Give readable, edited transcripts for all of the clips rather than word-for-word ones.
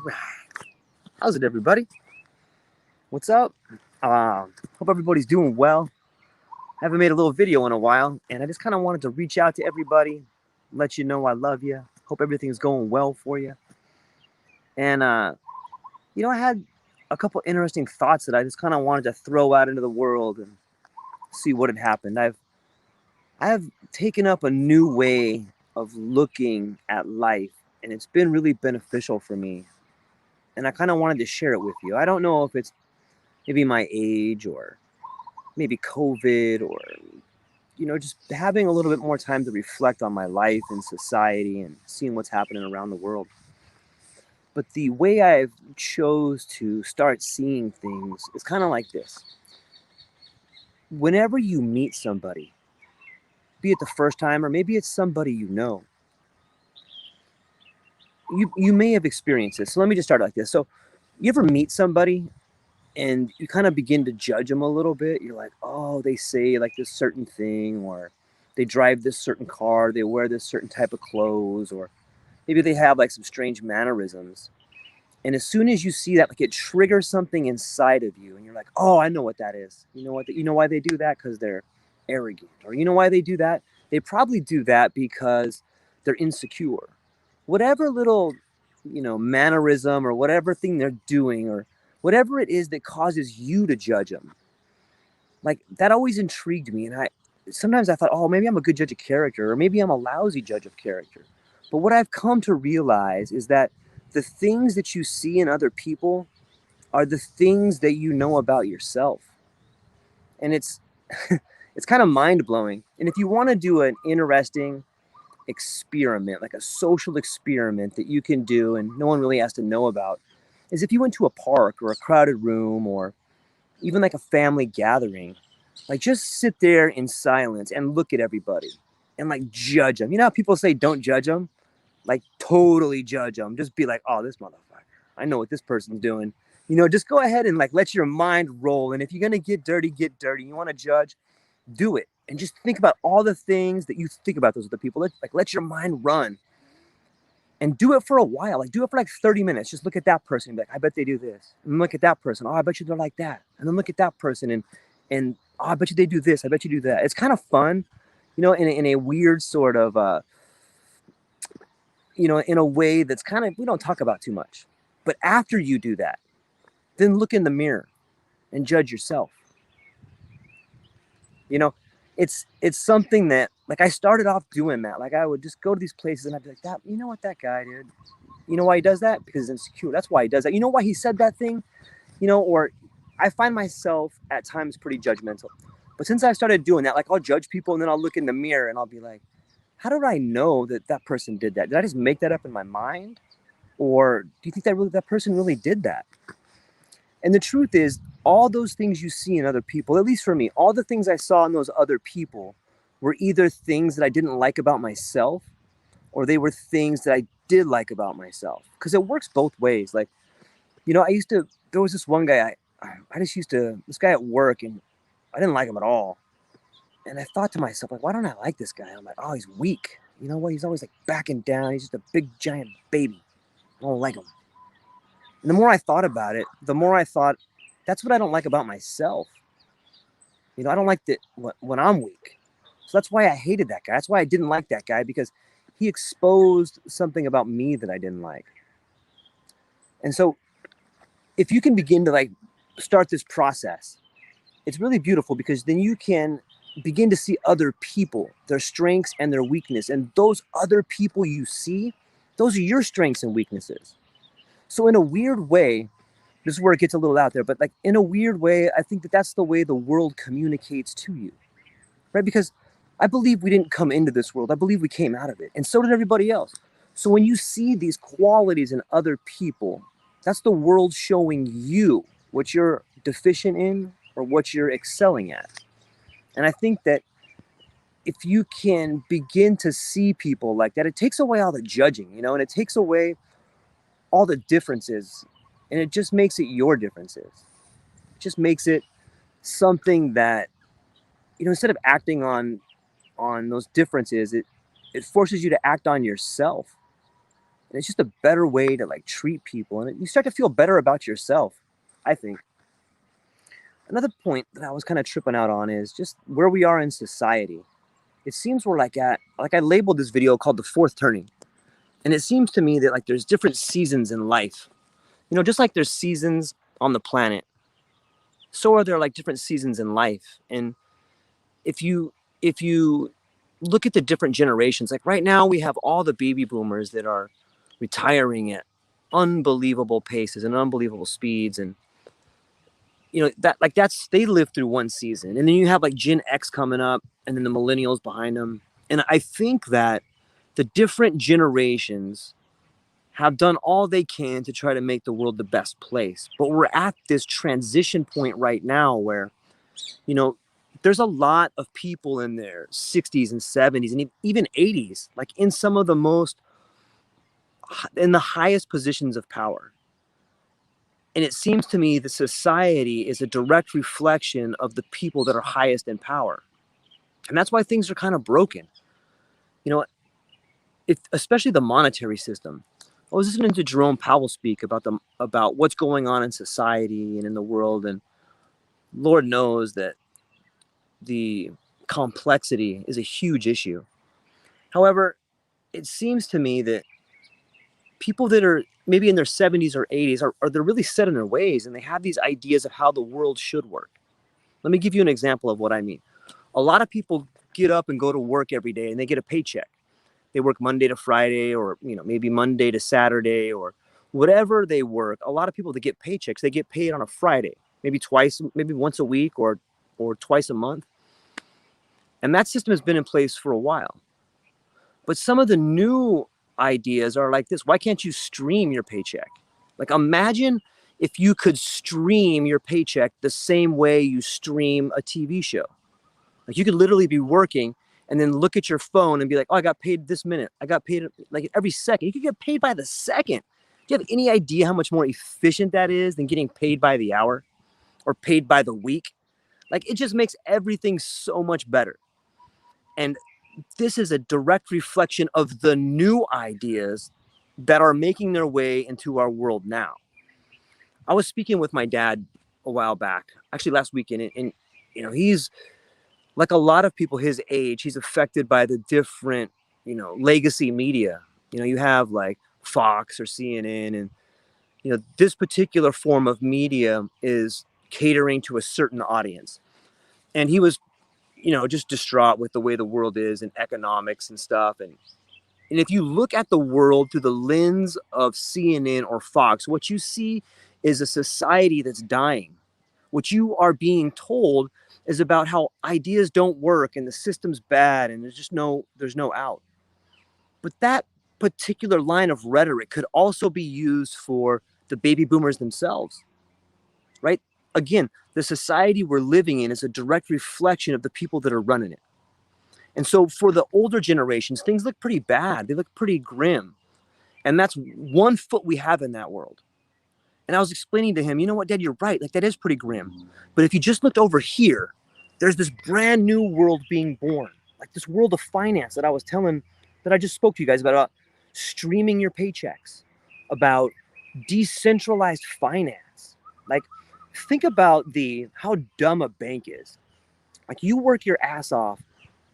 right. How's it, everybody? What's up? Hope everybody's doing well. Haven't made a little video in a while, and I just kind of wanted to reach out to everybody, let you know I love you. Hope everything's going well for you. And I had a couple interesting thoughts that I just kind of wanted to throw out into the world and see what had happened. I have taken up a new way of looking at life, and it's been really beneficial for me. And I kind of wanted to share it with you. I don't know if it's maybe my age or maybe COVID or, just having a little bit more time to reflect on my life and society and seeing what's happening around the world. But the way I've chose to start seeing things is kind of like this. Whenever you meet somebody, be it the first time or maybe it's somebody you may have experienced this. So let me just start like this. So you ever meet somebody and you kind of begin to judge them a little bit? You're like, oh, they say like this certain thing, or they drive this certain car, they wear this certain type of clothes, or maybe they have like some strange mannerisms. And as soon as you see that, like it triggers something inside of you, and you're like, oh, I know what that is. You know what? You know why they do that? Because they're arrogant. Or you know why they do that? They probably do that because they're insecure. Whatever little, mannerism or whatever thing they're doing or whatever it is that causes you to judge them, like that always intrigued me. And sometimes I thought, oh, maybe I'm a good judge of character, or maybe I'm a lousy judge of character. But what I've come to realize is that the things that you see in other people are the things that you know about yourself. And it's it's kind of mind-blowing. And if you want to do an interesting experiment, like a social experiment that you can do and no one really has to know about, is if you went to a park or a crowded room or even like a family gathering, like just sit there in silence and look at everybody and like judge them. You know how people say don't judge them? Like totally judge them. Just be like, oh, this motherfucker, I know what this person's doing. Just go ahead and like let your mind roll. And if you're gonna get dirty, get dirty. You want to judge, do it. And just think about all the things that you think about those other people. Let your mind run and do it for a while. Like do it for like 30 minutes. Just look at that person and be like, I bet they do this. And look at that person. Oh, I bet you they're like that. And then look at that person and oh, I bet you they do this. I bet you do that. It's kind of fun, in a weird sort of, in a way that's kind of, we don't talk about too much. But after you do that, then look in the mirror and judge yourself. You know, it's something that like I started off doing that. Like I would just go to these places and I'd be like, that, you know what that guy did? You know why he does that? Because he's insecure. That's why he does that. You know why he said that thing? Or I find myself at times pretty judgmental. But since I started doing that, like I'll judge people and then I'll look in the mirror and I'll be like, how did I know that that person did that? Did I just make that up in my mind? Or do you think that person really did that? And the truth is, all those things you see in other people, at least for me, all the things I saw in those other people were either things that I didn't like about myself or they were things that I did like about myself. Because it works both ways. Like, there was this one guy, this guy at work, and I didn't like him at all. And I thought to myself, like, why don't I like this guy? I'm like, oh, he's weak. You know what? He's always like backing down. He's just a big giant baby. I don't like him. And the more I thought about it, the more I thought, that's what I don't like about myself. I don't like that when I'm weak. So that's why I hated that guy. That's why I didn't like that guy, because he exposed something about me that I didn't like. And so if you can begin to like start this process, it's really beautiful, because then you can begin to see other people, their strengths and their weakness. And those other people you see, those are your strengths and weaknesses. So in a weird way, this is where it gets a little out there, but like in a weird way, I think that that's the way the world communicates to you, right? Because I believe we didn't come into this world. I believe we came out of it. And so did everybody else. So when you see these qualities in other people, that's the world showing you what you're deficient in or what you're excelling at. And I think that if you can begin to see people like that, it takes away all the judging, and it takes away all the differences, and it just makes it your differences. It just makes it something that, instead of acting on those differences, it forces you to act on yourself. And it's just a better way to like treat people, and you start to feel better about yourself, I think. Another point that I was kind of tripping out on is just where we are in society. It seems we're like I labeled this video called the Fourth Turning. And it seems to me that like there's different seasons in life. You know, just like there's seasons on the planet, so are there like different seasons in life. And if you look at the different generations, like right now we have all the baby boomers that are retiring at unbelievable paces and unbelievable speeds. And you know, that's they lived through one season. And then you have like Gen X coming up and then the millennials behind them. And I think that the different generations have done all they can to try to make the world the best place. But we're at this transition point right now where, you know, there's a lot of people in their 60s and 70s and even 80s, like in some of the in the highest positions of power. And it seems to me that society is a direct reflection of the people that are highest in power. And that's why things are kind of broken. You know, especially the monetary system. I was listening to Jerome Powell speak about what's going on in society and in the world, and Lord knows that the complexity is a huge issue. However, it seems to me that people that are maybe in their 70s or 80s are they're really set in their ways, and they have these ideas of how the world should work. Let me give you an example of what I mean. A lot of people get up and go to work every day and they get a paycheck. They work Monday to Friday, or maybe Monday to Saturday, or whatever they work. A lot of people that get paychecks, they get paid on a Friday, maybe once a week, or twice a month. And that system has been in place for a while. But some of the new ideas are like this. Why can't you stream your paycheck? Like, imagine if you could stream your paycheck the same way you stream a TV show. Like, you could literally be working and then look at your phone and be like, oh, I got paid this minute. I got paid like every second. You could get paid by the second. Do you have any idea how much more efficient that is than getting paid by the hour or paid by the week? Like, it just makes everything so much better. And this is a direct reflection of the new ideas that are making their way into our world now. I was speaking with my dad a while back, actually last weekend, and he's like a lot of people his age, he's affected by the different, legacy media. You have like Fox or CNN, and this particular form of media is catering to a certain audience. And he was, just distraught with the way the world is and economics and stuff. And if you look at the world through the lens of CNN or Fox, what you see is a society that's dying. What you are being told is about how ideas don't work and the system's bad and there's no out. But that particular line of rhetoric could also be used for the baby boomers themselves, right? Again, the society we're living in is a direct reflection of the people that are running it. And so for the older generations, things look pretty bad. They look pretty grim. And that's one foot we have in that world. And I was explaining to him, you know what, Dad, you're right. Like, that is pretty grim. But if you just looked over here, there's this brand new world being born. Like this world of finance that I just spoke to you guys about streaming your paychecks, about decentralized finance. Like, think about how dumb a bank is. Like, you work your ass off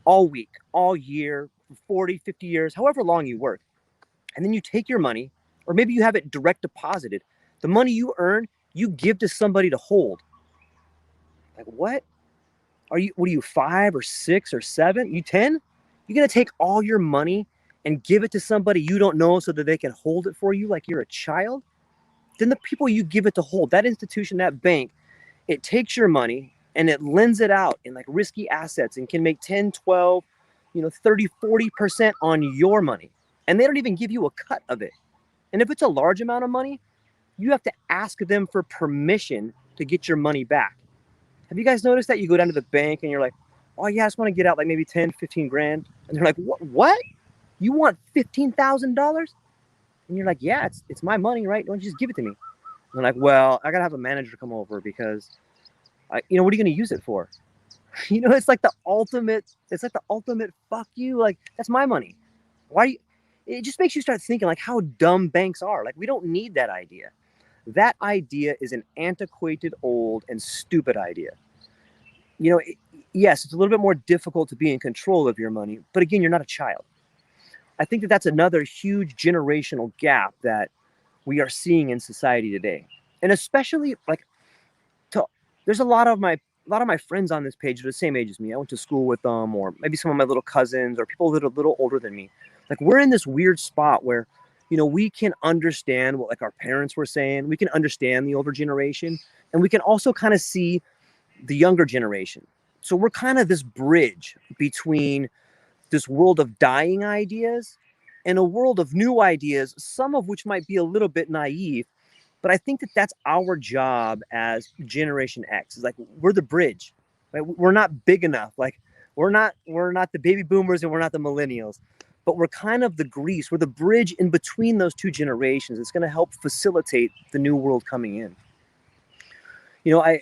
all week, all year, 40, 50 years, however long you work. And then you take your money, or maybe you have it direct deposited. The money you earn, you give to somebody to hold. Like, what? What are you, 5 or 6 or 7? You 10? You're going to take all your money and give it to somebody you don't know so that they can hold it for you like you're a child? Then the people you give it to hold, that institution, that bank, it takes your money and it lends it out in like risky assets and can make 10, 12, 30, 40% on your money. And they don't even give you a cut of it. And if it's a large amount of money, you have to ask them for permission to get your money back. Have you guys noticed that? You go down to the bank and you're like, oh yeah, I just want to get out like maybe 10, 15 grand. And they're like, what? You want $15,000? And you're like, yeah, it's my money, right? Don't you just give it to me? And they're like, well, I got to have a manager come over because, what are you going to use it for? It's like the ultimate fuck you. Like, that's my money. Why? it just makes you start thinking like how dumb banks are. Like, we don't need that idea. That idea is an antiquated, old, and stupid idea. You know, yes, it's a little bit more difficult to be in control of your money, but again, you're not a child. I think that that's another huge generational gap that we are seeing in society today. And especially like to, there's a lot of my friends on this page are the same age as me. I went to school with them, or maybe some of my little cousins or people that are a little older than me. Like, we're in this weird spot where, we can understand what like our parents were saying. We can understand the older generation, and we can also kind of see the younger generation. So we're kind of this bridge between this world of dying ideas and a world of new ideas, some of which might be a little bit naive. But I think that that's our job as Generation X. Is like, we're the bridge. Right? We're not big enough. Like, we're not the baby boomers and we're not the millennials, but we're kind of the grease. We're the bridge in between those two generations. It's going to help facilitate the new world coming in. I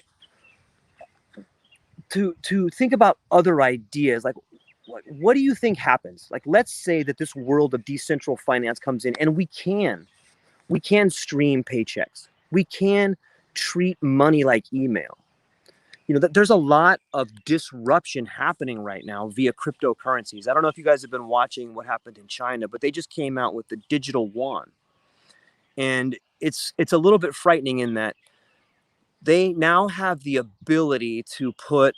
to think about other ideas, like what do you think happens? Like, let's say that this world of decentral finance comes in, and we can stream paychecks. We can treat money like email. There's a lot of disruption happening right now via cryptocurrencies. I don't know if you guys have been watching what happened in China, but they just came out with the digital yuan. And it's a little bit frightening in that they now have the ability to put,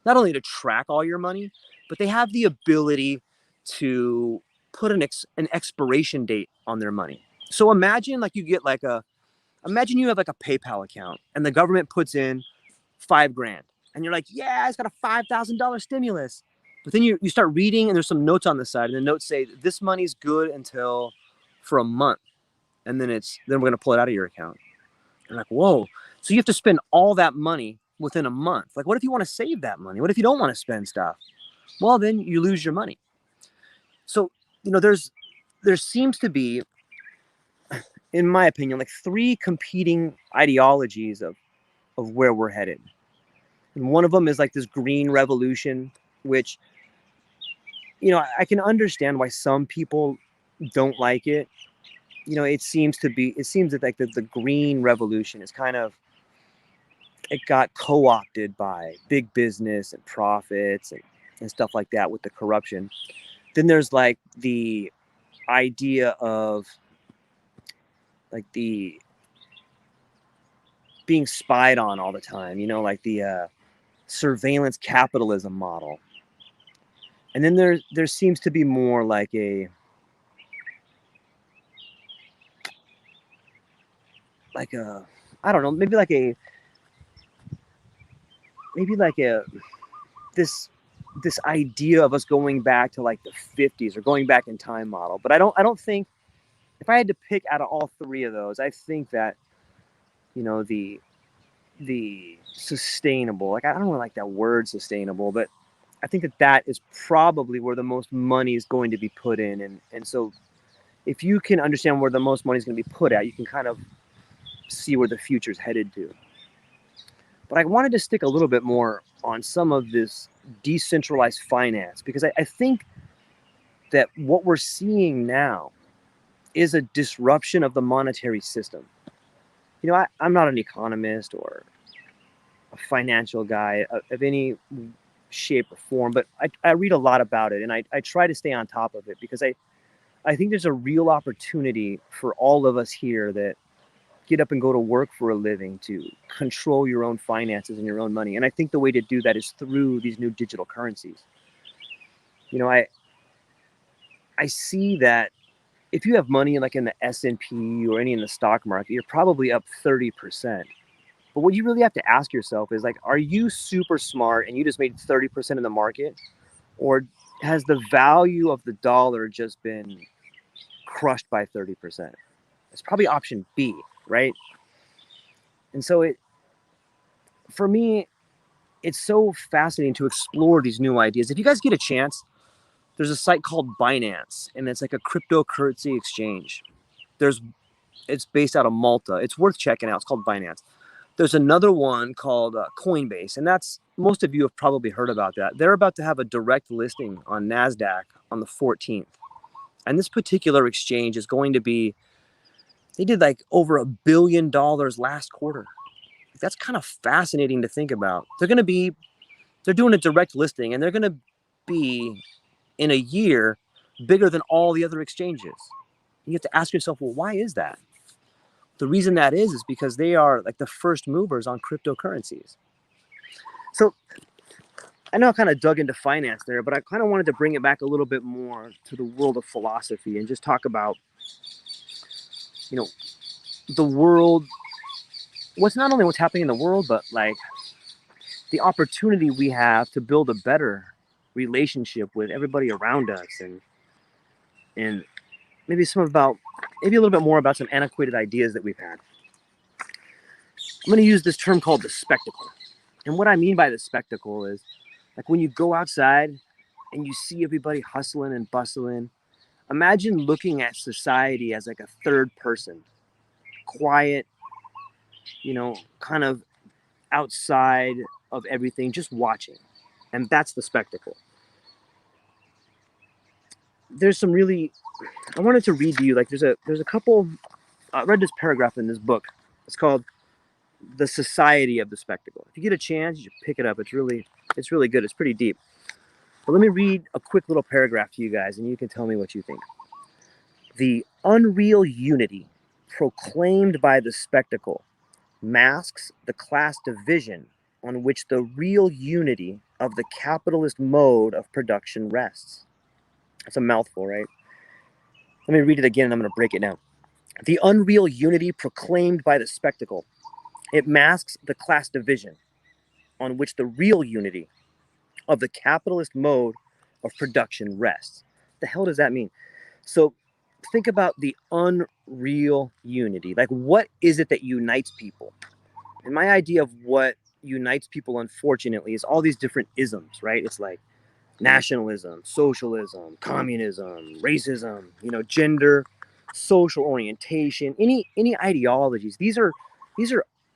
not only to track all your money, but they have the ability to put an expiration date on their money. So imagine imagine you have like a PayPal account and the government puts in $5,000 and you're like, yeah, it's got a $5,000 stimulus. But then you start reading and there's some notes on the side, and the notes say this money's good until for a month. And then we're going to pull it out of your account. You're like, whoa. So you have to spend all that money within a month. Like, what if you want to save that money? What if you don't want to spend stuff? Well, then you lose your money. So, there seems to be, in my opinion, like three competing ideologies of where we're headed. And one of them is like this green revolution, which, I can understand why some people don't like it. It seems that like the green revolution is kind of, it got co-opted by big business and profits and stuff like that with the corruption. Then there's like the idea of like the being spied on all the time, like the surveillance capitalism model. And then there seems to be more like I don't know, maybe like a this idea of us going back to like the 50s or going back in time model. But I don't think, if I had to pick out of all three of those, I think that the sustainable, like, I don't really like that word sustainable, but I think that is probably where the most money is going to be put in. And so if you can understand where the most money is going to be put at, you can kind of see where the future is headed to. But I wanted to stick a little bit more on some of this decentralized finance, because I think that what we're seeing now is a disruption of the monetary system. I'm not an economist or a financial guy of any shape or form, but I read a lot about it, and I try to stay on top of it, because I think there's a real opportunity for all of us here that get up and go to work for a living to control your own finances and your own money. And I think the way to do that is through these new digital currencies. I see that if you have money like in the S&P or any in the stock market, you're probably up 30%. But what you really have to ask yourself is like, are you super smart and you just made 30% in the market? Or has the value of the dollar just been crushed by 30%? It's probably option B, right? And so for me, it's so fascinating to explore these new ideas. If you guys get a chance, there's a site called Binance, and it's like a cryptocurrency exchange. It's based out of Malta. It's worth checking out. It's called Binance. There's another one called Coinbase, and most of you have probably heard about that. They're about to have a direct listing on NASDAQ on the 14th. And this particular exchange is going to be, they did like over $1 billion last quarter. That's kind of fascinating to think about. They're doing a direct listing, and they're going to be in a year bigger than all the other exchanges. You have to ask yourself, well, why is that? The reason that is because they are like the first movers on cryptocurrencies. So I know I kind of dug into finance there, but I kind of wanted to bring it back a little bit more to the world of philosophy and just talk about, you know, the world, not only what's happening in the world, but like the opportunity we have to build a better relationship with everybody around us, and maybe a little bit more about some antiquated ideas that we've had. I'm going to use this term called the spectacle. And what I mean by the spectacle is like when you go outside and you see everybody hustling and bustling, imagine looking at society as like a third person, quiet, kind of outside of everything, just watching. And that's the spectacle. There's some really, I wanted to read to you, like there's a couple, I read this paragraph in this book. It's called The Society of the Spectacle. If you get a chance, you should pick it up. It's really good. It's pretty deep. But let me read a quick little paragraph to you guys, and you can tell me what you think. The unreal unity proclaimed by the spectacle masks the class division on which the real unity of the capitalist mode of production rests. That's a mouthful, right? Let me read it again, and I'm going to break it down. The unreal unity proclaimed by the spectacle, it masks the class division on which the real unity of the capitalist mode of production rests. The hell does that mean? So think about the unreal unity. Like, what is it that unites people? And my idea of what unites people, unfortunately, is all these different isms, right? It's like nationalism, socialism, communism, racism, gender, social orientation, any ideologies. This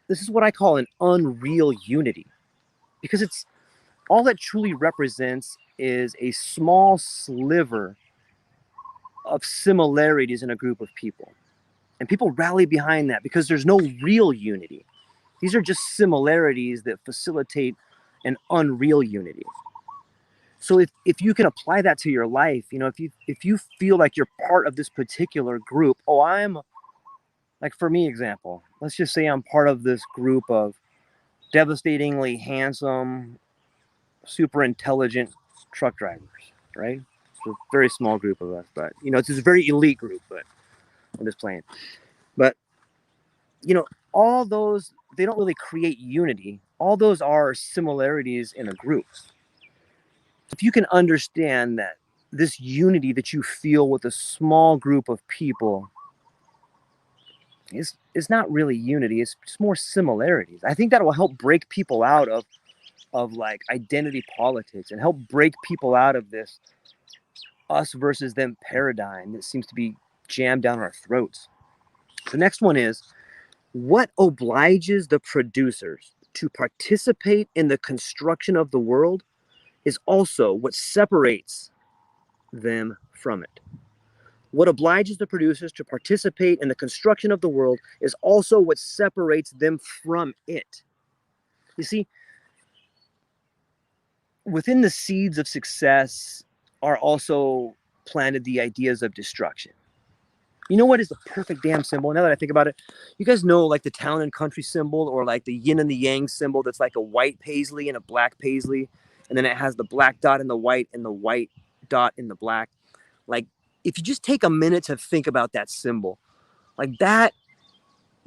is what I call an unreal unity, because it's all that truly represents is a small sliver of similarities in a group of people. And people rally behind that because there's no real unity. These are just similarities that facilitate an unreal unity. So if you can apply that to your life, if you feel like you're part of this particular group, I'm like, for me, example, let's just say I'm part of this group of devastatingly handsome, super intelligent truck drivers, right? It's a very small group of us, but it's this very elite group, but I'm just playing. But all those, they don't really create unity. All those are similarities in a group. If you can understand that this unity that you feel with a small group of people is not really unity, it's just more similarities. I think that will help break people out of like identity politics and help break people out of this us versus them paradigm that seems to be jammed down our throats. The next one is, what obliges the producers to participate in the construction of the world is also what separates them from it. What obliges the producers to participate in the construction of the world is also what separates them from it. You see, within the seeds of success are also planted the ideas of destruction. You know what is the perfect damn symbol? Now that I think about it, you guys know like the town and country symbol, or like the yin and the yang symbol that's like a white paisley and a black paisley, and then it has the black dot in the white and the white dot in the black. Like, if you just take a minute to think about that symbol, like that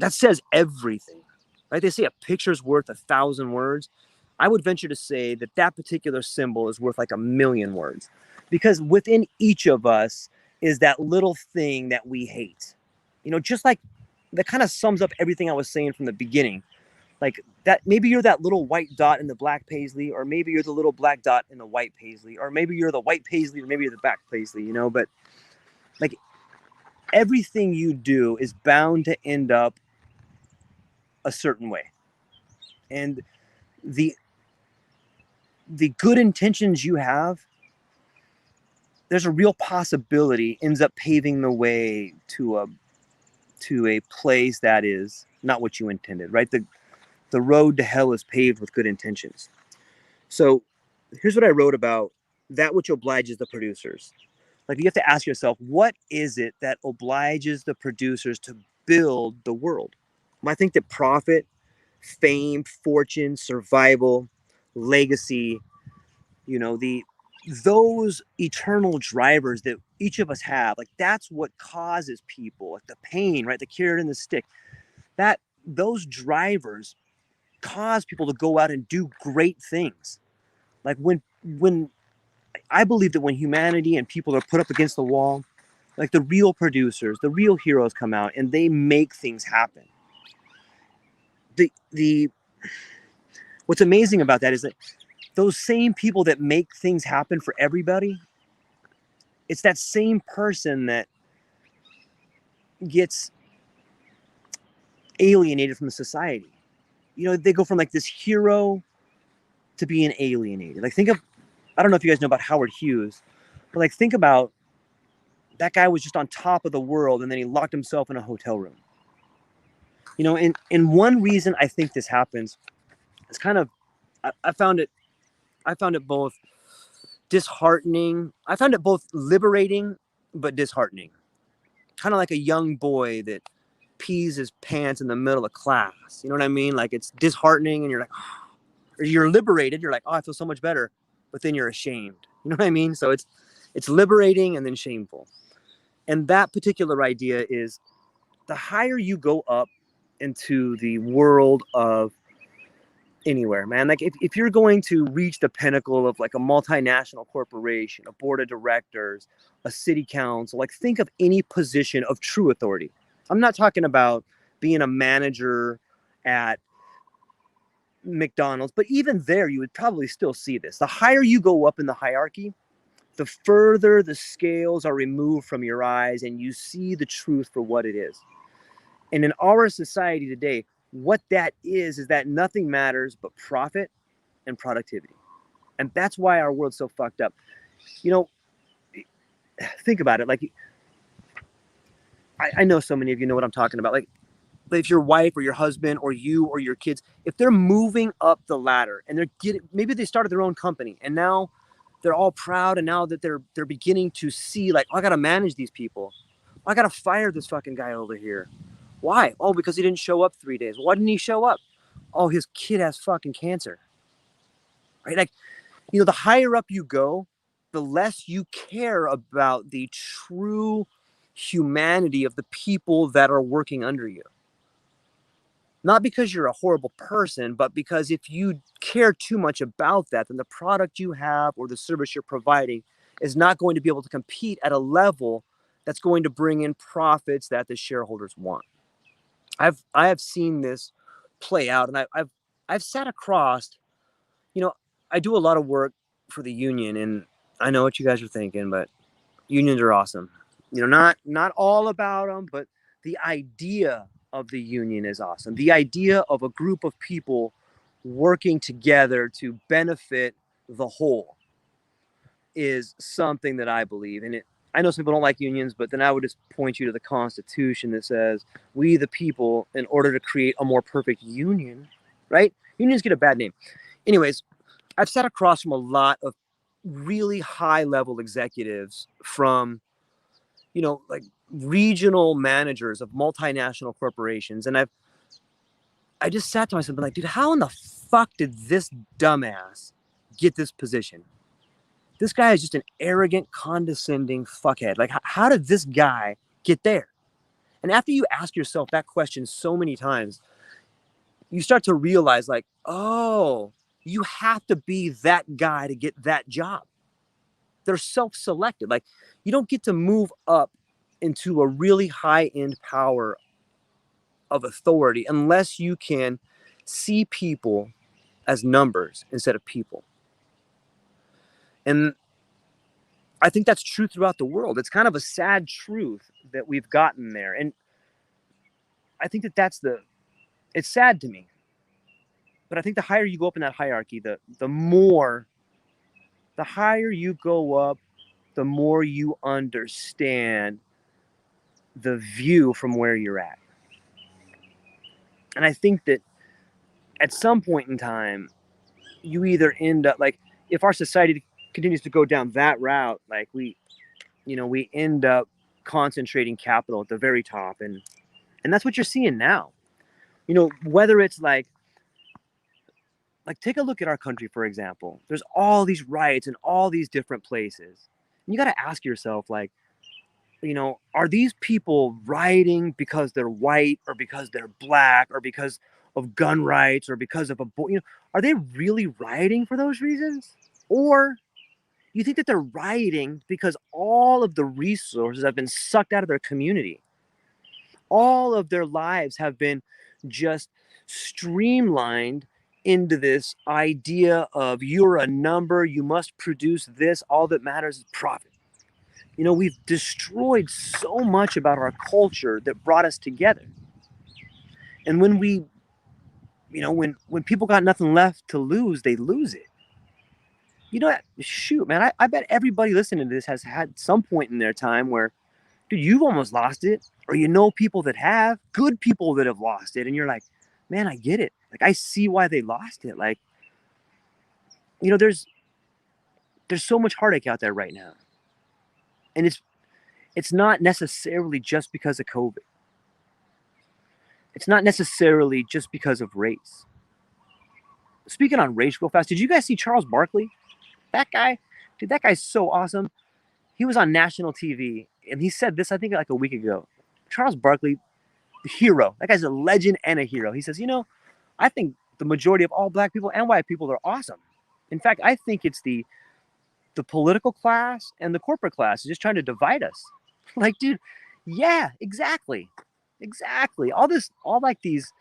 says everything, right? They say a picture's worth 1,000 words. I would venture to say that that particular symbol is worth like 1,000,000 words, because within each of us is that little thing that we hate. Just like that kind of sums up everything I was saying from the beginning. Like that, maybe you're that little white dot in the black paisley, or maybe you're the little black dot in the white paisley, or maybe you're the white paisley, or maybe you're the black paisley, but like everything you do is bound to end up a certain way. And the good intentions you have, there's a real possibility ends up paving the way to a place that is not what you intended, right? The road to hell is paved with good intentions. So here's what I wrote about that which obliges the producers. Like, you have to ask yourself, what is it that obliges the producers to build the world? I think that profit, fame, fortune, survival, legacy, those eternal drivers that each of us have, like, that's what causes people, like the pain, right? The carrot and the stick, that those drivers cause people to go out and do great things. Like, when I believe that when humanity and people are put up against the wall, like, the real producers, the real heroes come out and they make things happen. The what's amazing about that is that those same people that make things happen for everybody, it's that same person that gets alienated from the society. They go from like this hero to being alienated. Like, I don't know if you guys know about Howard Hughes, but like, think about that guy was just on top of the world and then he locked himself in a hotel room. And one reason I think this happens is kind of, I found it both disheartening. I found it both liberating, but disheartening. Kind of like a young boy that pees his pants in the middle of class. You know what I mean? Like, it's disheartening and you're like, oh, or you're liberated. You're like, oh, I feel so much better. But then you're ashamed. You know what I mean? So it's liberating and then shameful. And that particular idea is, the higher you go up into the world of anywhere, man, like, if you're going to reach the pinnacle of like a multinational corporation, a board of directors, a city council, like, think of any position of true authority. I'm not talking about being a manager at McDonald's, but even there you would probably still see this. The higher you go up in the hierarchy, the further the scales are removed from your eyes and you see the truth for what it is. And in our society today, what that is that nothing matters but profit and productivity. And that's why our world's so fucked up. Think about it. Like, I know so many of you know what I'm talking about. Like, if your wife or your husband or you or your kids, if they're moving up the ladder and maybe they started their own company and now they're all proud, and now that they're beginning to see, like, oh, I got to manage these people. Oh, I got to fire this fucking guy over here. Why? Oh, because he didn't show up 3 days. Why didn't he show up? Oh, his kid has fucking cancer. Right? Like, the higher up you go, the less you care about the true humanity of the people that are working under you. Not because you're a horrible person, but because if you care too much about that, then the product you have or the service you're providing is not going to be able to compete at a level that's going to bring in profits that the shareholders want. I have seen this play out, and I've sat across, I do a lot of work for the union, and I know what you guys are thinking, but unions are awesome. Not all about them, but the idea of the union is awesome. The idea of a group of people working together to benefit the whole is something that I believe in. I know some people don't like unions, but then I would just point you to the Constitution that says, we the people, in order to create a more perfect union, right? Unions get a bad name. Anyways, I've sat across from a lot of really high level executives from, like, regional managers of multinational corporations. And I just sat to myself and like, dude, how in the fuck did this dumbass get this position? This guy is just an arrogant, condescending fuckhead. Like, how did this guy get there? And after you ask yourself that question so many times, you start to realize, like, oh, you have to be that guy to get that job. They're self-selected. Like, you don't get to move up into a really high-end power of authority unless you can see people as numbers instead of people. And I think that's true throughout the world. It's kind of a sad truth that we've gotten there. And I think it's sad to me. But I think the higher you go up in that hierarchy, the higher you go up, the more you understand the view from where you're at. And I think that at some point in time, you either end up like, if our society continues to go down that route, like we end up concentrating capital at the very top, and that's what you're seeing now. Whether it's like take a look at our country, for example. There's all these riots in all these different places. And you got to ask yourself, like, are these people rioting because they're white, or because they're black, or because of gun rights, or because of are they really rioting for those reasons? Or you think that they're rioting because all of the resources have been sucked out of their community? All of their lives have been just streamlined into this idea of, you're a number, you must produce this, all that matters is profit. We've destroyed so much about our culture that brought us together. And when when people got nothing left to lose, they lose it. Shoot, man, I bet everybody listening to this has had some point in their time where, dude, you've almost lost it, or people that have, good people that have lost it, and you're like, man, I get it. Like, I see why they lost it. Like, there's so much heartache out there right now, and it's not necessarily just because of COVID. It's not necessarily just because of race. Speaking on race real fast, did you guys see Charles Barkley? That guy, dude, that guy's so awesome. He was on national TV, and he said this, I think, like a week ago. Charles Barkley, the hero. That guy's a legend and a hero. He says, I think the majority of all black people and white people are awesome. In fact, I think it's the political class and the corporate class is just trying to divide us. Like, dude, yeah, exactly. All like these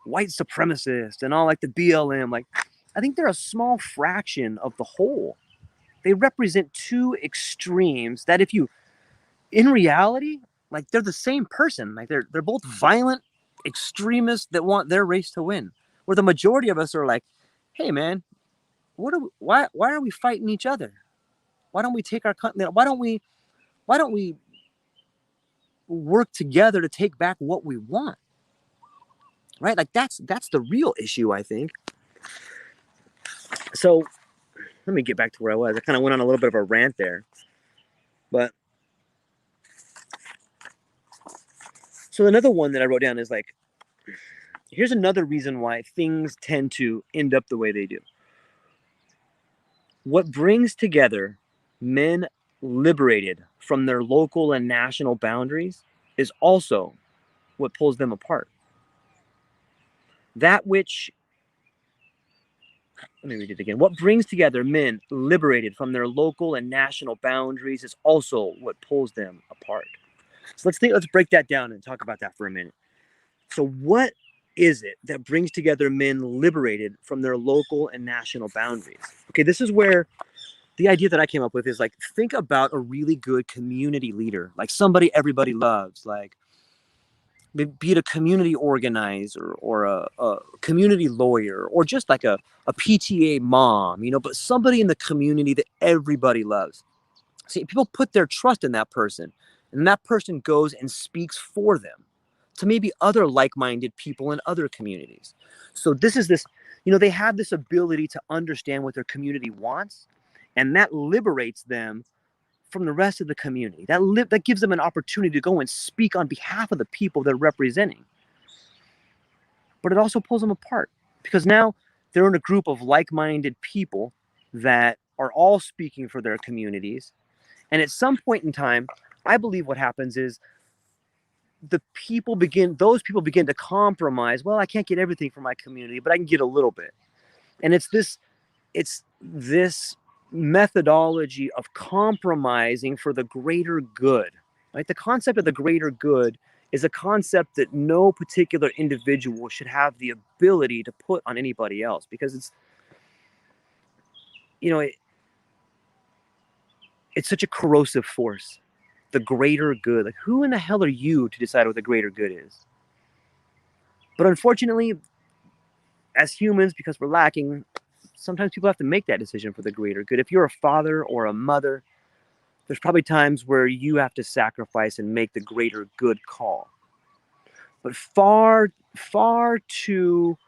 white supremacists and all like the BLM, like, I think they're a small fraction of the whole. They represent two extremes that, if you, in reality, like, they're the same person. Like, they're both violent extremists that want their race to win. Where the majority of us are like, hey man, why are we fighting each other? Why don't we take our country? Why don't we work together to take back what we want? Right? Like, that's the real issue, I think. So let me get back to where I was. I kind of went on a little bit of a rant there. But so another one that I wrote down is like, here's another reason why things tend to end up the way they do. What brings together men liberated from their local and national boundaries is also what pulls them apart. Let me read it again. What brings together men liberated from their local and national boundaries is also what pulls them apart. So let's break that down and talk about that for a minute. So what is it that brings together men liberated from their local and national boundaries? Okay, this is where the idea that I came up with is like, think about a really good community leader, like somebody everybody loves, like, be it a community organizer or a community lawyer, or just like a PTA mom, but somebody in the community that everybody loves. See, people put their trust in that person, and that person goes and speaks for them to maybe other like-minded people in other communities. So they have this ability to understand what their community wants, and that liberates them from the rest of the community. That gives them an opportunity to go and speak on behalf of the people they're representing. But it also pulls them apart, because now they're in a group of like-minded people that are all speaking for their communities. And at some point in time, I believe what happens is those people begin to compromise. Well, I can't get everything from my community, but I can get a little bit. And it's this methodology of compromising for the greater good, right? The concept of the greater good is a concept that no particular individual should have the ability to put on anybody else, because it's such a corrosive force. The greater good, like, who in the hell are you to decide what the greater good is? But unfortunately, as humans, because we're lacking, sometimes people have to make that decision for the greater good. If you're a father or a mother, There's probably times where you have to sacrifice and make the greater good call. But far, far too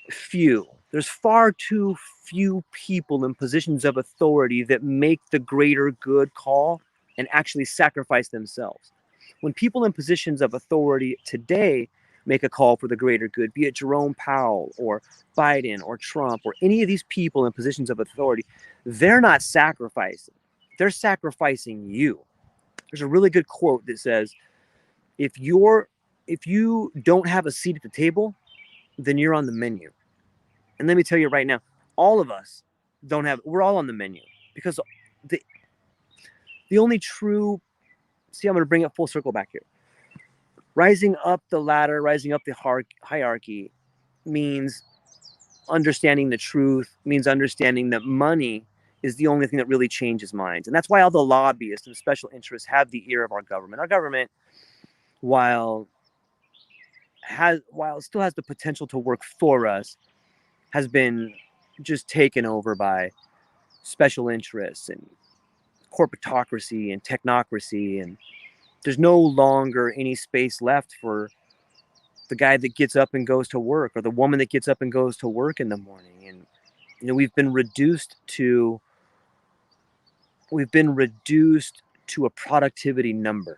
few, there's far too few people in positions of authority that make the greater good call and actually sacrifice themselves. When people in positions of authority today make a call for the greater good, be it Jerome Powell or Biden or Trump or any of these people in positions of authority, they're not sacrificing. They're sacrificing you. There's a really good quote that says, if you don't have a seat at the table, then you're on the menu. And let me tell you right now, all of us we're all on the menu, because the only true, see, I'm going to bring it full circle back here. Rising up the ladder, rising up the hierarchy means understanding the truth, means understanding that money is the only thing that really changes minds. And that's why all the lobbyists and special interests have the ear of our government. Our government, while it still has the potential to work for us, has been just taken over by special interests and corporatocracy and technocracy, and there's no longer any space left for the guy that gets up and goes to work, or the woman that gets up and goes to work in the morning. And we've been reduced to a productivity number.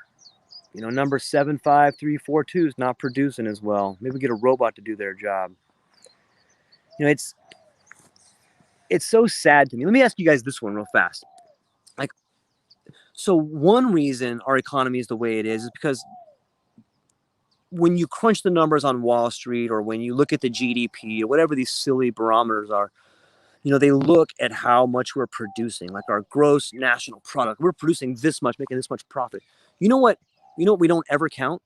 Number 75342 is not producing as well. Maybe get a robot to do their job. It's so sad to me. Let me ask you guys this one real fast. So one reason our economy is the way it is because when you crunch the numbers on Wall Street, or when you look at the GDP or whatever these silly barometers are, they look at how much we're producing, like our gross national product. We're producing this much, making this much profit. You know what we don't ever count?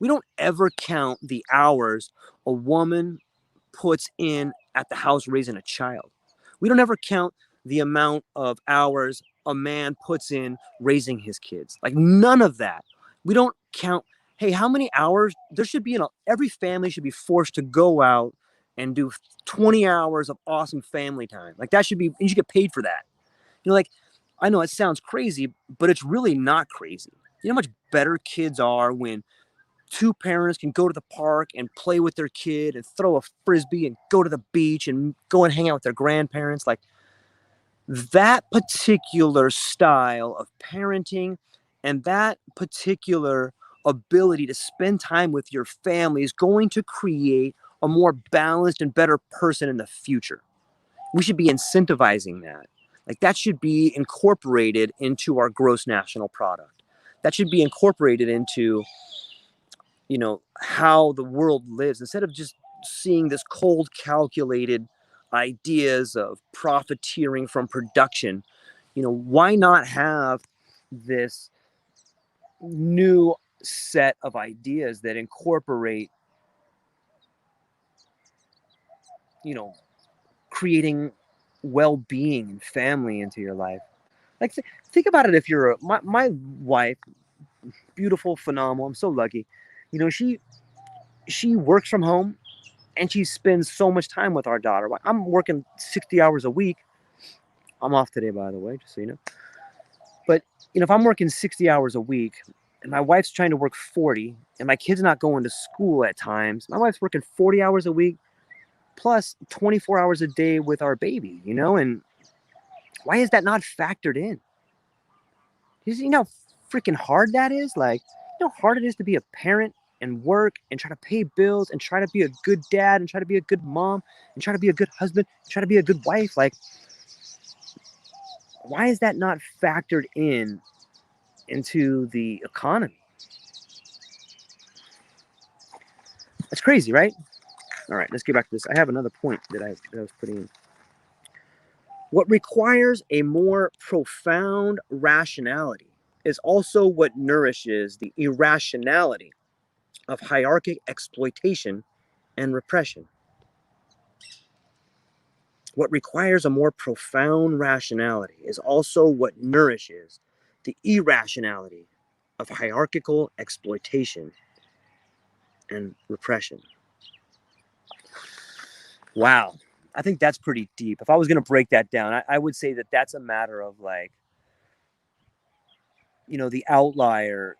We don't ever count the hours a woman puts in at the house raising a child. We don't ever count the amount of hours a man puts in raising his kids. Like, none of that. We don't count, hey, how many hours there should be every family should be forced to go out and do 20 hours of awesome family time. Like, that should be, you should get paid for that. Like, I know it sounds crazy, but it's really not crazy. You know how much better kids are when two parents can go to the park and play with their kid and throw a frisbee and go to the beach and go and hang out with their grandparents. Like, that particular style of parenting and that particular ability to spend time with your family is going to create a more balanced and better person in the future. We should be incentivizing that. Like, that should be incorporated into our gross national product. That should be incorporated into how the world lives, instead of just seeing this cold, calculated ideas of profiteering from production. Why not have this new set of ideas that incorporate, creating well-being and family into your life? Like, think about it. If you're my wife, beautiful, phenomenal, I'm so lucky. She works from home and she spends so much time with our daughter. I'm working 60 hours a week. I'm off today, by the way, just so you know. But, if I'm working 60 hours a week and my wife's trying to work 40 and my kid's not going to school at times, my wife's working 40 hours a week plus 24 hours a day with our baby, and why is that not factored in? You know how freaking hard that is? Like, how hard it is to be a parent and work and try to pay bills and try to be a good dad and try to be a good mom and try to be a good husband and try to be a good wife. Like, why is that not factored into the economy? That's crazy, right? All right, let's get back to this. I have another point that I was putting in. What requires a more profound rationality is also what nourishes the irrationality of hierarchic exploitation and repression. What requires a more profound rationality is also what nourishes the irrationality of hierarchical exploitation and repression. Wow. I think that's pretty deep. If I was going to break that down, I would say that that's a matter of, like, the outlier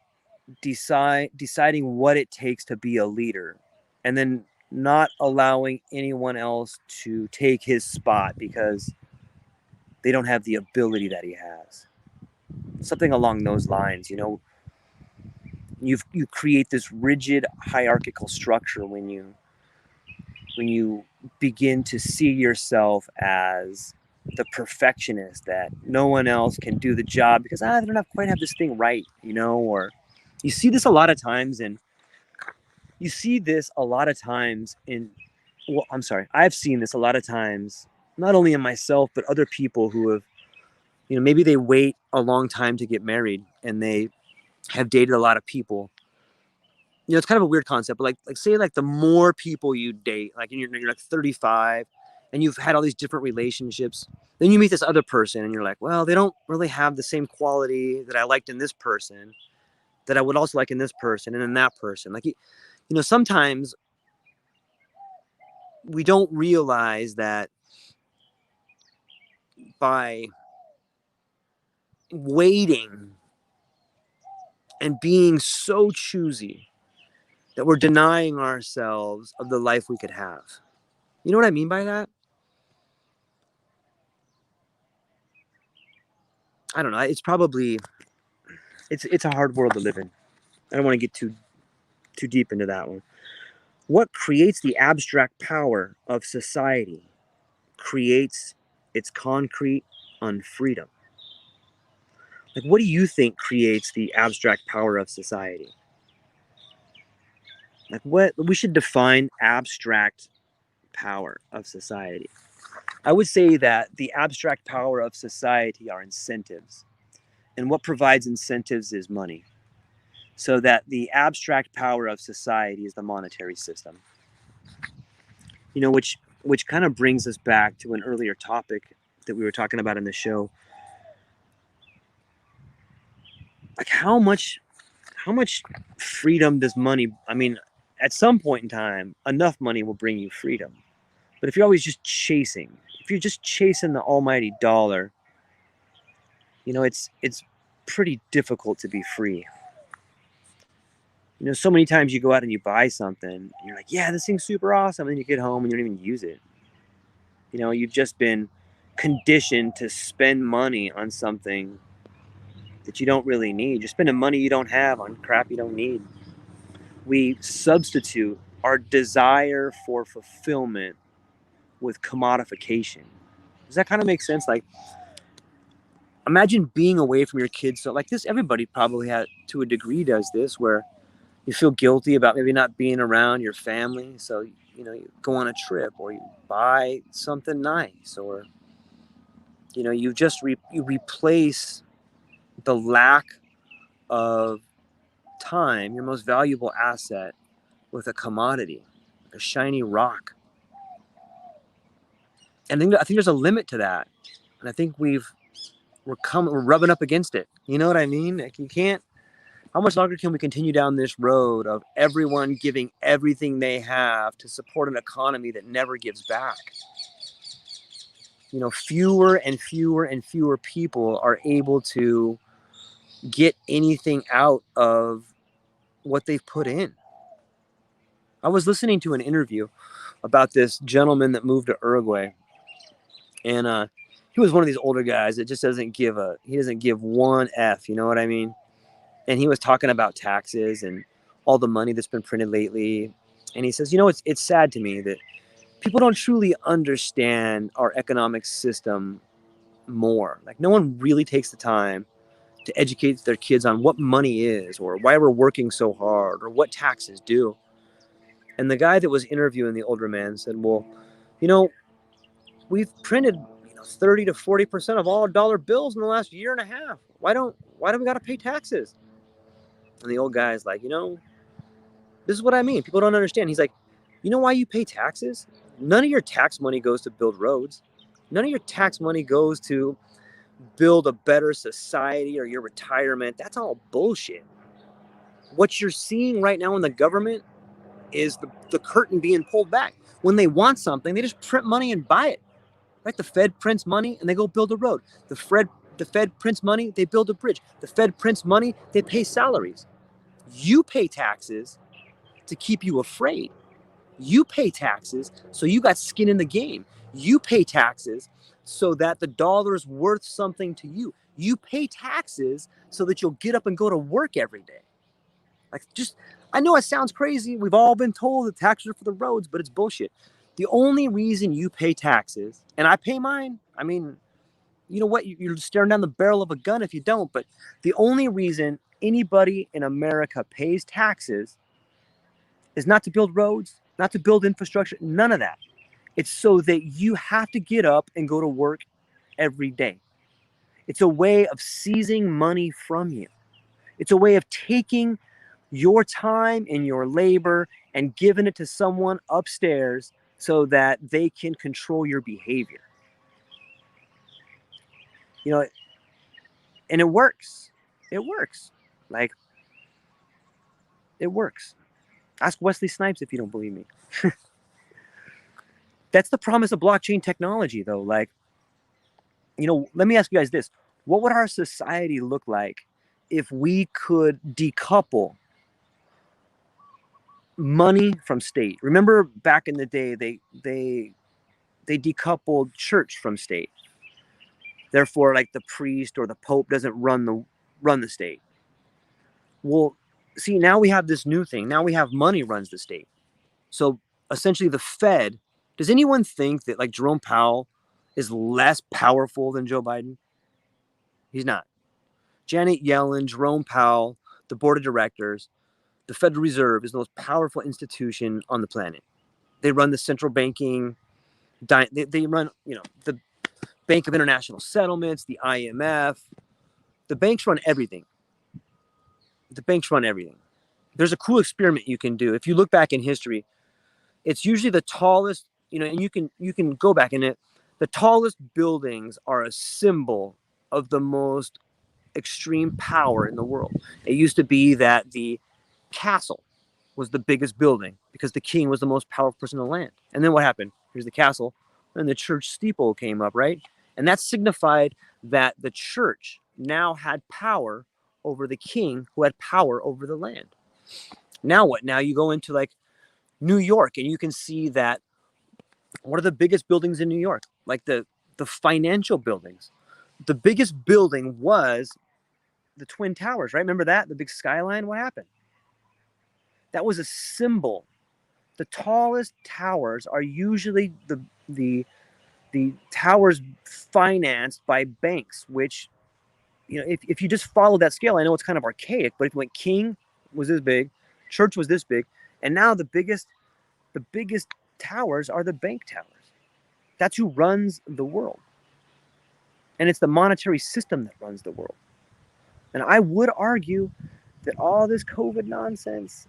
deciding what it takes to be a leader, and then not allowing anyone else to take his spot because they don't have the ability that he has. Something along those lines. You create this rigid hierarchical structure when you begin to see yourself as the perfectionist, that no one else can do the job because they don't quite have this thing right, or you see this a lot of times, and you see this a lot of times in, well, I'm sorry, I've seen this a lot of times, not only in myself, but other people who have, maybe they wait a long time to get married and they have dated a lot of people. It's kind of a weird concept, but like say like the more people you date, like you're like 35 and you've had all these different relationships, then you meet this other person and you're like, well, they don't really have the same quality that I liked in this person, that I would also like in this person and in that person. Like, sometimes we don't realize that by waiting and being so choosy that we're denying ourselves of the life we could have. You know what I mean by that? I don't know. It's a hard world to live in. I don't want to get too deep into that one. What creates the abstract power of society creates its concrete unfreedom. Like, what do you think creates the abstract power of society? Like, what we should define abstract power of society. I would say that the abstract power of society are incentives. And what provides incentives is money. So that the abstract power of society is the monetary system. Which kind of brings us back to an earlier topic that we were talking about in the show. Like, how much freedom does money, at some point in time, enough money will bring you freedom. But if you're always just chasing, the almighty dollar, it's pretty difficult to be free. So many times you go out and you buy something, and you're like, yeah, this thing's super awesome, and then you get home and you don't even use it. You've just been conditioned to spend money on something that you don't really need. You're spending money you don't have on crap you don't need. We substitute our desire for fulfillment with commodification. Does that kind of make sense? Like, imagine being away from your kids. So like this, everybody probably to a degree does this, where you feel guilty about maybe not being around your family. So, you go on a trip, or you buy something nice, or, you replace the lack of time, your most valuable asset, with a commodity, a shiny rock. And I think there's a limit to that. And I think we're rubbing up against it. You know what I mean? Like, you can't, how much longer can we continue down this road of everyone giving everything they have to support an economy that never gives back? Fewer and fewer and fewer people are able to get anything out of what they've put in. I was listening to an interview about this gentleman that moved to Uruguay, and he was one of these older guys that just doesn't give one F, you know what I mean? And he was talking about taxes and all the money that's been printed lately. And he says, it's sad to me that people don't truly understand our economic system more. Like, no one really takes the time to educate their kids on what money is, or why we're working so hard, or what taxes do. And the guy that was interviewing the older man said, well, we've printed 30 to 40% of all dollar bills in the last year and a half. Why do we got to pay taxes? And the old guy is like, this is what I mean. People don't understand. He's like, you know why you pay taxes? None of your tax money goes to build roads. None of your tax money goes to build a better society or your retirement. That's all bullshit. What you're seeing right now in the government is the curtain being pulled back. When they want something, they just print money and buy it. Right? The Fed prints money and they go build a road. The The Fed prints money, they build a bridge. The Fed prints money, they pay salaries. You pay taxes to keep you afraid. You pay taxes so you got skin in the game. You pay taxes so that the dollar is worth something to you. You pay taxes so that you'll get up and go to work every day. Like, just, I know it sounds crazy. We've all been told that taxes are for the roads, but it's bullshit. The only reason you pay taxes, and I pay mine, I mean, you know what? You're staring down the barrel of a gun if you don't, but the only reason anybody in America pays taxes is not to build roads, not to build infrastructure, none of that. It's so that you have to get up and go to work every day. It's a way of seizing money from you. It's a way of taking your time and your labor and giving it to someone upstairs so that they can control your behavior. You know, and it works. It works. Like, it works. Ask Wesley Snipes if you don't believe me. That's the promise of blockchain technology, though. Like, you know, let me ask you guys this. What would our society look like if we could decouple money from state? Remember back in the day, they decoupled church from state. Therefore, like, the priest or the pope doesn't run the state. Well, see, now we have this new thing. Now we have money runs the state. So essentially the Fed, does anyone think that, like, Jerome Powell is less powerful than Joe Biden? He's not. Janet Yellen, Jerome Powell, the board of directors, the Federal Reserve is the most powerful institution on the planet. They run the central banking, they run, you know, the Bank of International Settlements, the IMF. The banks run everything. The banks run everything. There's a cool experiment you can do. If you look back in history, it's usually the tallest, you know, and you can go back in it. The tallest buildings are a symbol of the most extreme power in the world. It used to be that the castle was the biggest building because the king was the most powerful person in the land. And then what happened? Here's the castle, and the church steeple came up, right? And that signified that the church now had power over the king, who had power over the land. Now what? Now you go into, like, New York, and you can see that what are the biggest buildings in New York? Like the financial buildings. The biggest building was the Twin Towers, right? Remember that? The big skyline? What happened? That was a symbol. The tallest towers are usually the towers financed by banks, which, you know, if you just follow that scale, I know it's kind of archaic, but if you went king was this big, church was this big, and now the biggest towers are the bank towers. That's who runs the world. And it's the monetary system that runs the world. And I would argue that all this COVID nonsense,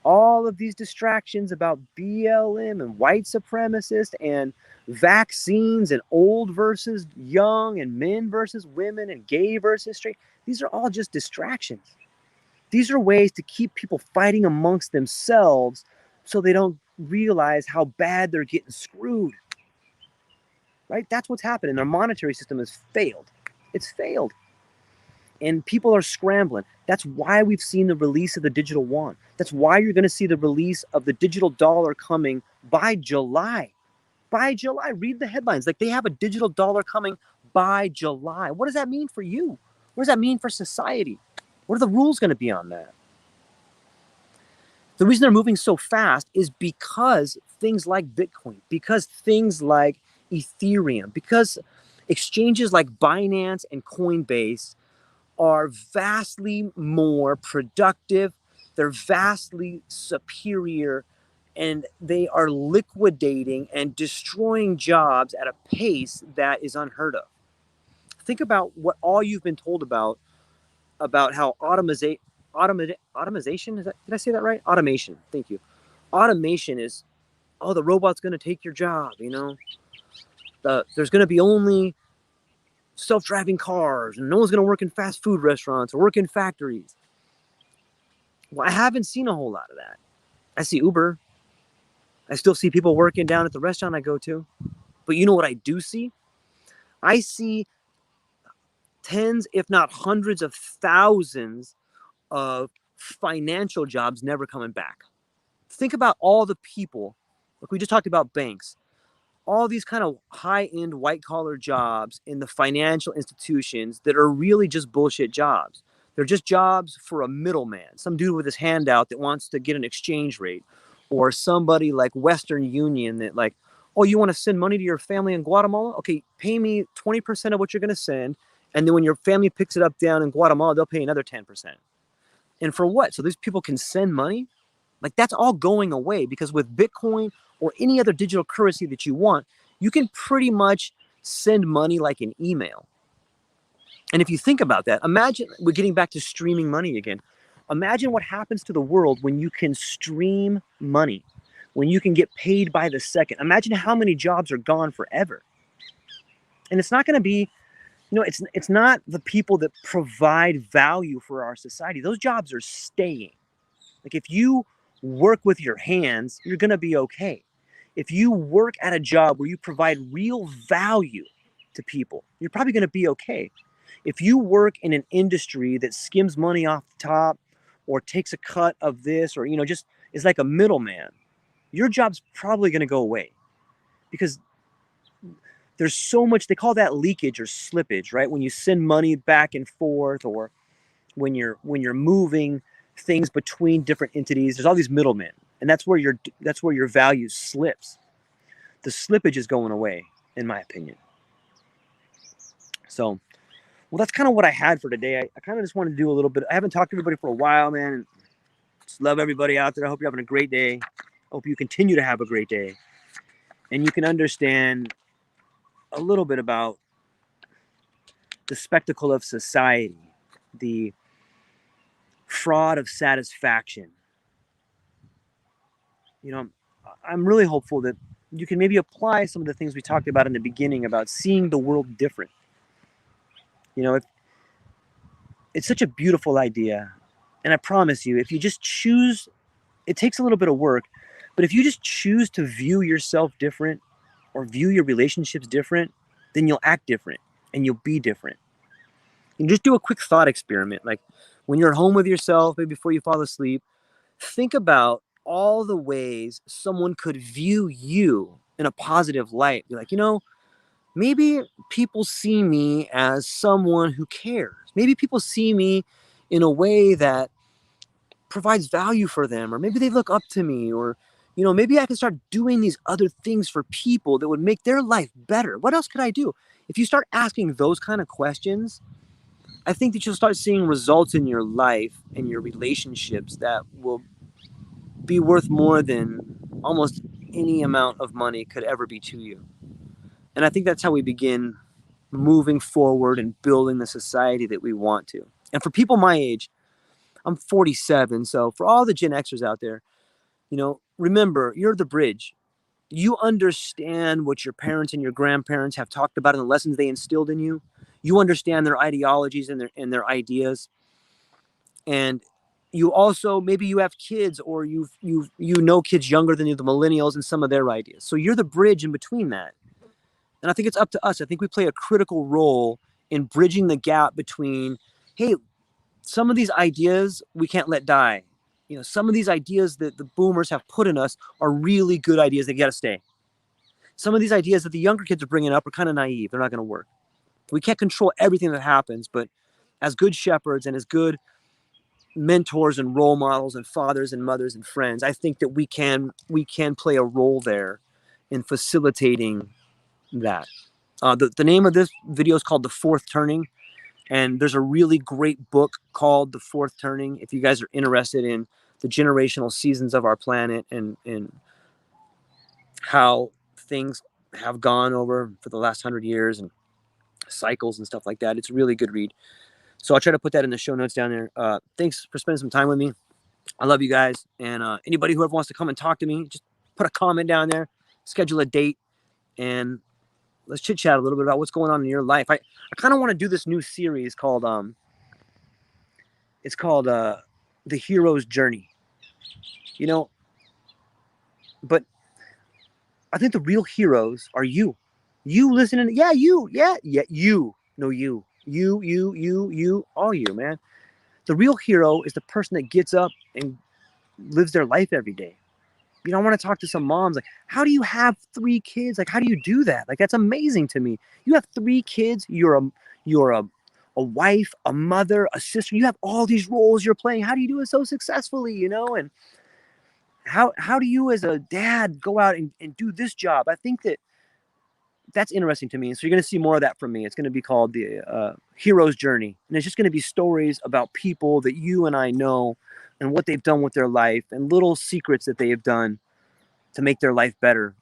all of these distractions about BLM and white supremacists and vaccines and old versus young and men versus women and gay versus straight, these are all just distractions. These are ways to keep people fighting amongst themselves so they don't realize how bad they're getting screwed. Right? That's what's happening. Our monetary system has failed. It's failed. And people are scrambling. That's why we've seen the release of the digital yuan. That's why you're going to see the release of the digital dollar coming by July. By July. Read the headlines. Like, they have a digital dollar coming by July. What does that mean for you? What does that mean for society? What are the rules going to be on that? The reason they're moving so fast is because things like Bitcoin, because things like Ethereum, because exchanges like Binance and Coinbase are vastly more productive, they're vastly superior, and they are liquidating and destroying jobs at a pace that is unheard of. Think about what all you've been told about how automation, is that, did I say that right? Automation, thank you. Automation is, oh, the robot's going to take your job, you know? There's going to be only self-driving cars, and no one's going to work in fast food restaurants or work in factories. Well, I haven't seen a whole lot of that. I see Uber. I still see people working down at the restaurant I go to. But you know what I do see? I see tens, if not hundreds of thousands of financial jobs never coming back. Think about all the people, like we just talked about banks, all these kind of high-end white-collar jobs in the financial institutions that are really just bullshit jobs. They're just jobs for a middleman, some dude with his hand out that wants to get an exchange rate, or somebody like Western Union that like, oh, you want to send money to your family in Guatemala? Okay, pay me 20% of what you're going to send, and then when your family picks it up down in Guatemala, they'll pay another 10%. And for what? So these people can send money? Like that's all going away, because with Bitcoin or any other digital currency that you want, you can pretty much send money like an email. And if you think about that, imagine we're getting back to streaming money again. Imagine what happens to the world when you can stream money, when you can get paid by the second. Imagine how many jobs are gone forever. And it's not going to be, it's not the people that provide value for our society. Those jobs are staying. Like if you work with your hands, you're going to be okay. If you work at a job where you provide real value to people, you're probably going to be okay. If you work in an industry that skims money off the top or takes a cut of this, or, just is like a middleman, your job's probably going to go away, because there's so much, they call that leakage or slippage, right? When you send money back and forth, or when you're moving things between different entities, there's all these middlemen, and that's where your value slips. The slippage is going away, in my opinion. So, well, that's kind of what I had for today. I kind of just wanted to do a little bit. I haven't talked to everybody for a while, man. Just love everybody out there. I hope you're having a great day. I hope you continue to have a great day, and you can understand a little bit about the spectacle of society, the fraud of satisfaction. I'm really hopeful that you can maybe apply some of the things we talked about in the beginning about seeing the world different. It's such a beautiful idea. And I promise you, if you just choose, it takes a little bit of work, but if you just choose to view yourself different or view your relationships different, then you'll act different and you'll be different. And just do a quick thought experiment. Like when you're home with yourself, maybe before you fall asleep, think about all the ways someone could view you in a positive light. Be like, maybe people see me as someone who cares. Maybe people see me in a way that provides value for them, or maybe they look up to me, or, maybe I can start doing these other things for people that would make their life better. What else could I do? If you start asking those kind of questions, I think that you'll start seeing results in your life and your relationships that will be worth more than almost any amount of money could ever be to you. And I think that's how we begin moving forward and building the society that we want to. And for people my age, I'm 47. So for all the Gen Xers out there, remember, you're the bridge. You understand what your parents and your grandparents have talked about and the lessons they instilled in you. You understand their ideologies and their ideas. And you also, maybe you have kids, or you know kids younger than you, the millennials, and some of their ideas. So you're the bridge in between that. And I think it's up to us. I think we play a critical role in bridging the gap between, hey, some of these ideas we can't let die. Some of these ideas that the boomers have put in us are really good ideas. They got to stay. Some of these ideas that the younger kids are bringing up are kind of naive. They're not going to work. We can't control everything that happens, but as good shepherds and as good mentors and role models and fathers and mothers and friends, I think that we can play a role there in facilitating that. The name of this video is called The Fourth Turning, and there's a really great book called The Fourth Turning if you guys are interested in the generational seasons of our planet and how things have gone over for the last 100 years and cycles and stuff like that. It's a really good read. So I'll try to put that in the show notes down there. Thanks for spending some time with me. I love you guys. And anybody who ever wants to come and talk to me, just put a comment down there, schedule a date, and let's chit chat a little bit about what's going on in your life. I kind of want to do this new series called The Hero's Journey. But I think the real heroes are you. You listening, you. You, all you, man. The real hero is the person that gets up and lives their life every day. I want to talk to some moms. Like, how do you have 3 kids? Like, how do you do that? Like, that's amazing to me. You have 3 kids. You're a wife, a mother, a sister. You have all these roles you're playing. How do you do it so successfully? And how do you as a dad go out and do this job? I think that's interesting to me. So you're going to see more of that from me. It's going to be called the Hero's Journey. And it's just going to be stories about people that you and I know and what they've done with their life and little secrets that they have done to make their life better.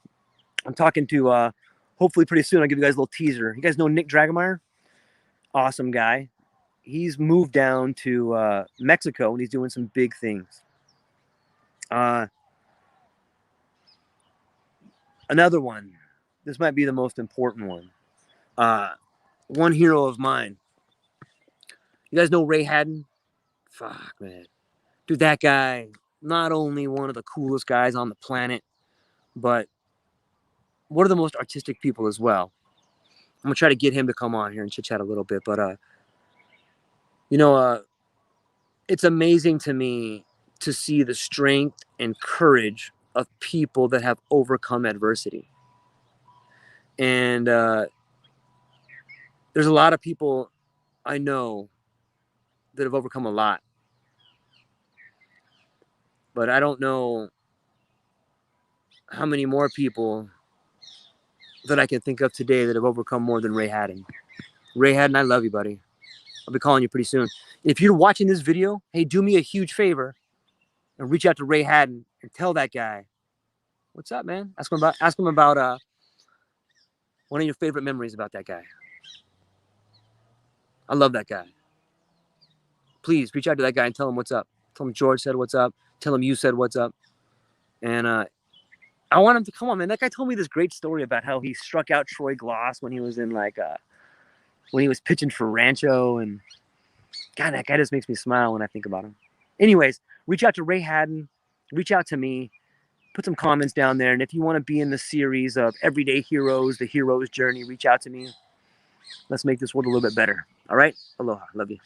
I'm talking to, hopefully pretty soon, I'll give you guys a little teaser. You guys know Nick Dragemeyer? Awesome guy. He's moved down to Mexico and he's doing some big things. Another one. This might be the most important one. One hero of mine. You guys know Ray Haddon? Fuck, man. Dude, that guy, not only one of the coolest guys on the planet, but one of the most artistic people as well. I'm going to try to get him to come on here and chit-chat a little bit. But, it's amazing to me to see the strength and courage of people that have overcome adversity. And there's a lot of people I know that have overcome a lot. But I don't know how many more people that I can think of today that have overcome more than Ray Haddon. Ray Haddon, I love you, buddy. I'll be calling you pretty soon. If you're watching this video, hey, do me a huge favor and reach out to Ray Haddon and tell that guy, what's up, man? Ask him about one of your favorite memories about that guy. I love that guy. Please reach out to that guy and tell him what's up. Tell him George said what's up. Tell him you said what's up. And I want him to come on, man. That guy told me this great story about how he struck out Troy Gloss when he was in when he was pitching for Rancho. And God, that guy just makes me smile when I think about him. Anyways, reach out to Ray Haddon. Reach out to me. Put some comments down there. And if you want to be in the series of Everyday Heroes, the Hero's Journey, reach out to me. Let's make this world a little bit better. All right? Aloha. Love you.